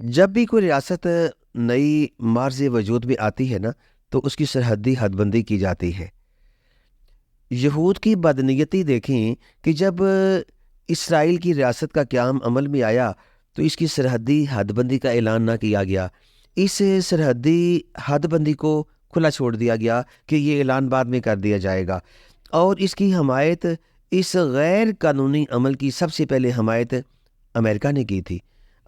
جب بھی کوئی ریاست نئی مارز وجود میں آتی ہے نا تو اس کی سرحدی حد بندی کی جاتی ہے۔ یہود کی بدنیتی دیکھیں کہ جب اسرائیل کی ریاست کا قیام عمل میں آیا تو اس کی سرحدی حد بندی کا اعلان نہ کیا گیا۔ اس سرحدی حد بندی کو کھلا چھوڑ دیا گیا کہ یہ اعلان بعد میں کر دیا جائے گا، اور اس کی حمایت، اس غیر قانونی عمل کی سب سے پہلے حمایت امریکہ نے کی تھی۔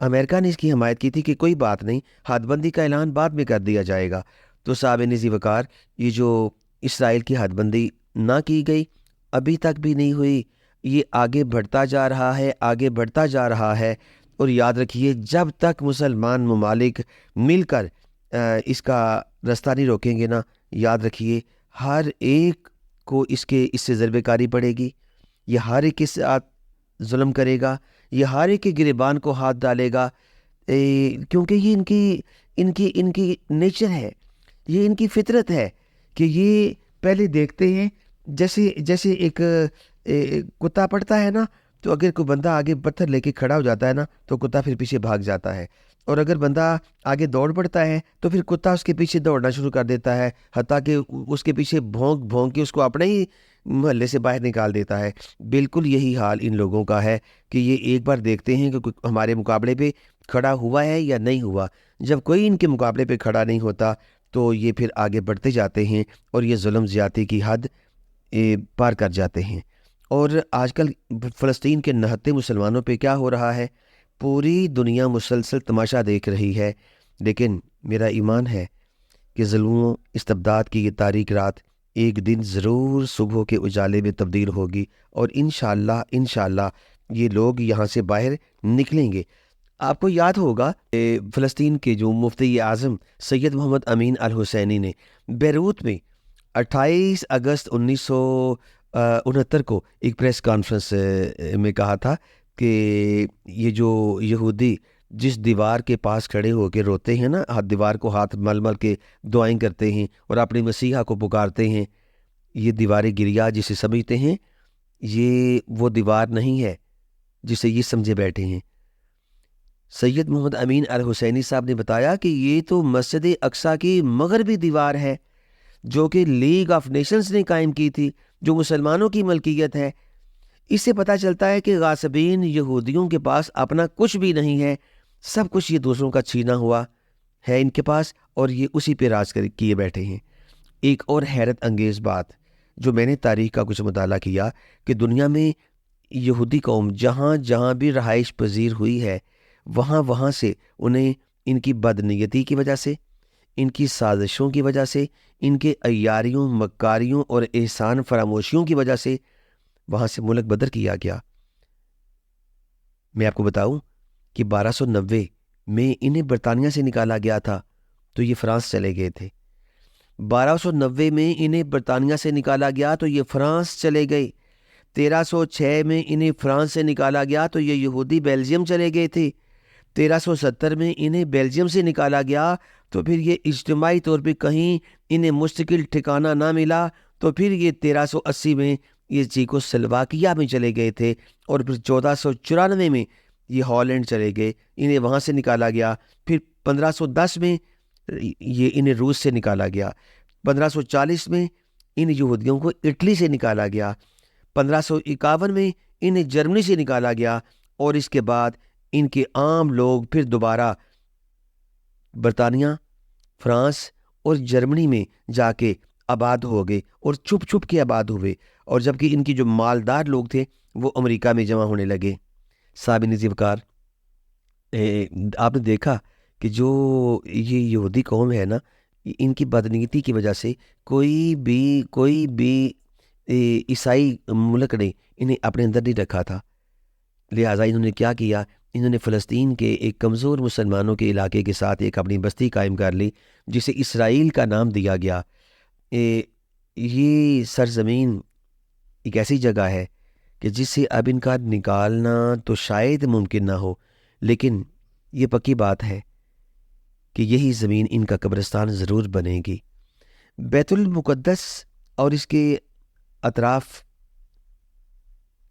امریکہ نے اس کی حمایت کی تھی کہ کوئی بات نہیں، حد بندی کا اعلان بعد میں کر دیا جائے گا۔ تو صابن ذی وقار، یہ جو اسرائیل کی حد بندی نہ کی گئی، ابھی تک بھی نہیں ہوئی، یہ آگے بڑھتا جا رہا ہے، آگے بڑھتا جا رہا ہے۔ اور یاد رکھیے، جب تک مسلمان ممالک مل کر اس کا رستہ نہیں روکیں گے نا، یاد رکھیے ہر ایک کو اس سے ضربے کاری پڑے گی، یہ ہر ایک کے ساتھ ظلم کرے گا، یہ ہر ایک کے گریبان کو ہاتھ ڈالے گا، کیونکہ یہ ان کی نیچر ہے، یہ ان کی فطرت ہے کہ یہ پہلے دیکھتے ہیں، جیسے ایک کتا پڑتا ہے نا، تو اگر کوئی بندہ آگے پتھر لے کے کھڑا ہو جاتا ہے نا تو کتا پھر پیچھے بھاگ جاتا ہے، اور اگر بندہ آگے دوڑ پڑتا ہے تو پھر کتا اس کے پیچھے دوڑنا شروع کر دیتا ہے، حتیٰ کہ اس کے پیچھے بھونک بھونک کے اس کو اپنے ہی محلے سے باہر نکال دیتا ہے۔ بالکل یہی حال ان لوگوں کا ہے کہ یہ ایک بار دیکھتے ہیں کہ کوئی ہمارے مقابلے پہ کھڑا ہوا ہے یا نہیں ہوا۔ جب کوئی ان کے مقابلے پہ کھڑا نہیں ہوتا تو یہ پھر آگے بڑھتے جاتے ہیں اور یہ ظلم زیادتی کی حد پار کر جاتے ہیں۔ اور آج کل فلسطین کے نہتے مسلمانوں پہ کیا ہو رہا ہے، پوری دنیا مسلسل تماشا دیکھ رہی ہے، لیکن میرا ایمان ہے کہ ظلم و استبداد کی یہ تاریک رات ایک دن ضرور صبح کے اجالے میں تبدیل ہوگی، اور انشاءاللہ یہ لوگ یہاں سے باہر نکلیں گے۔ آپ کو یاد ہوگا فلسطین کے جو مفتی اعظم سید محمد امین الحسینی نے بیروت میں 28 اگست 1969 کو ایک پریس کانفرنس میں کہا تھا کہ یہ جو یہودی جس دیوار کے پاس کھڑے ہو کے روتے ہیں نا، دیوار کو ہاتھ مل مل کے دعائیں کرتے ہیں اور اپنے مسیحا کو پکارتے ہیں، یہ دیوار گریا جسے سمجھتے ہیں، یہ وہ دیوار نہیں ہے جسے یہ سمجھے بیٹھے ہیں۔ سید محمد امین الحسینی صاحب نے بتایا کہ یہ تو مسجد اقصیٰ کی مغربی دیوار ہے جو کہ لیگ آف نیشنز نے قائم کی تھی، جو مسلمانوں کی ملکیت ہے۔ اس سے پتہ چلتا ہے کہ غاصبین یہودیوں کے پاس اپنا کچھ بھی نہیں ہے، سب کچھ یہ دوسروں کا چھینا ہوا ہے ان کے پاس، اور یہ اسی پہ راج کیے بیٹھے ہیں۔ ایک اور حیرت انگیز بات جو میں نے تاریخ کا کچھ مطالعہ کیا کہ دنیا میں یہودی قوم جہاں جہاں بھی رہائش پذیر ہوئی ہے، وہاں سے انہیں ان کی بدنیتی کی وجہ سے، ان کی سازشوں کی وجہ سے، ان کے عیاریوں، مکاریوں اور احسان فراموشیوں کی وجہ سے وہاں سے ملک بدر کیا گیا۔ میں آپ کو بتاؤں کہ 1290 میں انہیں برطانیہ سے نکالا گیا تھا تو یہ فرانس چلے گئے تھے۔ 1290 میں انہیں برطانیہ سے نکالا گیا تو یہ فرانس چلے گئے۔ 1306 میں انہیں فرانس سے نکالا گیا تو یہ یہودی بیلجیم چلے گئے تھے۔ 1370 میں انہیں بیلجیم سے نکالا گیا تو پھر یہ اجتماعی طور پہ کہیں انہیں مستقل ٹھکانہ نہ ملا تو پھر یہ 1380 میں یہ چیکو سلواکیہ میں چلے گئے تھے، اور پھر 1494 میں یہ ہالینڈ چلے گئے، انہیں وہاں سے نکالا گیا۔ پھر 1510 میں یہ انہیں روس سے نکالا گیا۔ 1540 میں ان یہودیوں کو اٹلی سے نکالا گیا۔ 1551 میں انہیں جرمنی سے نکالا گیا، اور اس کے بعد ان کے عام لوگ پھر دوبارہ برطانیہ، فرانس اور جرمنی میں جا کے آباد ہو گئے، اور چھپ چھپ کے آباد ہوئے، اور جبکہ ان کی جو مالدار لوگ تھے وہ امریکہ میں جمع ہونے لگے۔ صابن ذی وقار، آپ نے دیکھا کہ جو یہ یہودی قوم ہے نا، ان کی بدنیتی کی وجہ سے کوئی بھی عیسائی ملک نے انہیں اپنے اندر نہیں رکھا تھا، لہٰذا انہوں نے کیا کیا، انہوں نے فلسطین کے ایک کمزور مسلمانوں کے علاقے کے ساتھ ایک اپنی بستی قائم کر لی جسے اسرائیل کا نام دیا گیا۔ یہ سرزمین ایک ایسی جگہ ہے کہ جس سے اب ان کا نکالنا تو شاید ممکن نہ ہو، لیکن یہ پکی بات ہے کہ یہی زمین ان کا قبرستان ضرور بنے گی۔ بیت المقدس اور اس کے اطراف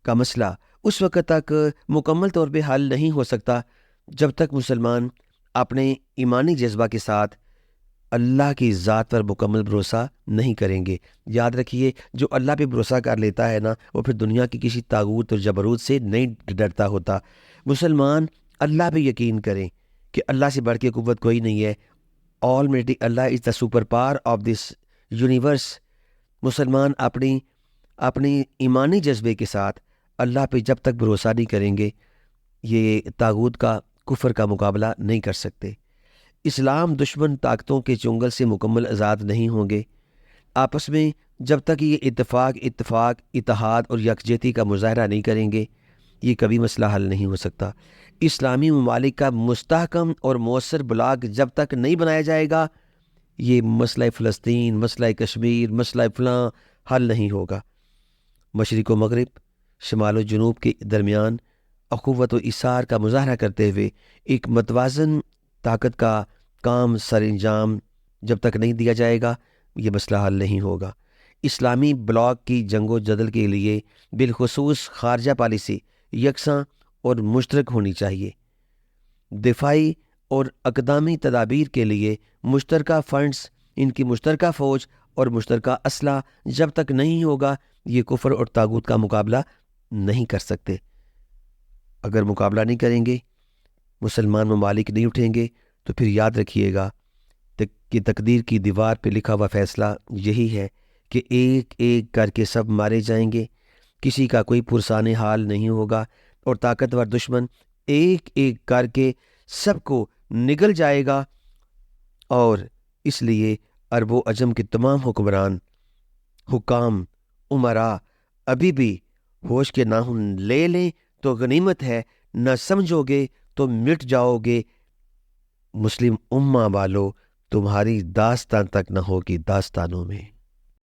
کا مسئلہ اس وقت تک مکمل طور پہ حل نہیں ہو سکتا جب تک مسلمان اپنے ایمانی جذبہ کے ساتھ اللہ کی ذات پر مکمل بھروسہ نہیں کریں گے۔ یاد رکھیے، جو اللہ پہ بھروسہ کر لیتا ہے نا، وہ پھر دنیا کی کسی طاغوت اور جبروت سے نہیں ڈرتا ہوتا۔ مسلمان اللہ پہ یقین کریں کہ اللہ سے بڑھ کے قوت کوئی نہیں ہے۔ Almighty Allah is the super power of this universe. مسلمان اپنی ایمانی جذبے کے ساتھ اللہ پہ جب تک بھروسہ نہیں کریں گے، یہ طاغوت کا، کفر کا مقابلہ نہیں کر سکتے۔ اسلام دشمن طاقتوں کے چنگل سے مکمل آزاد نہیں ہوں گے۔ آپس میں جب تک یہ اتفاق، اتحاد اور یکجہتی کا مظاہرہ نہیں کریں گے، یہ کبھی مسئلہ حل نہیں ہو سکتا۔ اسلامی ممالک کا مستحکم اور مؤثر بلاک جب تک نہیں بنایا جائے گا، یہ مسئلہ فلسطین، مسئلہ کشمیر، مسئلہ فلاں حل نہیں ہوگا۔ مشرق و مغرب، شمال و جنوب کے درمیان اخوت و ایثار کا مظاہرہ کرتے ہوئے ایک متوازن طاقت کا کام سر انجام جب تک نہیں دیا جائے گا، یہ مسئلہ حل نہیں ہوگا۔ اسلامی بلاک کی جنگ و جدل کے لیے بالخصوص خارجہ پالیسی یکساں اور مشترک ہونی چاہیے۔ دفاعی اور اقدامی تدابیر کے لیے مشترکہ فنڈز، ان کی مشترکہ فوج اور مشترکہ اسلحہ جب تک نہیں ہوگا، یہ کفر اور طاغوت کا مقابلہ نہیں کر سکتے۔ اگر مقابلہ نہیں کریں گے، مسلمان ممالک نہیں اٹھیں گے، تو پھر یاد رکھیے گا کہ تقدیر کی دیوار پہ لکھا ہوا فیصلہ یہی ہے کہ ایک ایک کر کے سب مارے جائیں گے، کسی کا کوئی پرسان حال نہیں ہوگا، اور طاقتور دشمن ایک ایک کر کے سب کو نگل جائے گا۔ اور اس لیے عرب و عجم کے تمام حکام، امراء ابھی بھی ہوش کے ناخن لے لیں تو غنیمت ہے، نہ سمجھو گے تو مٹ جاؤ گے۔ مسلم امہ والو، تمہاری داستان تک نہ ہوگی داستانوں میں۔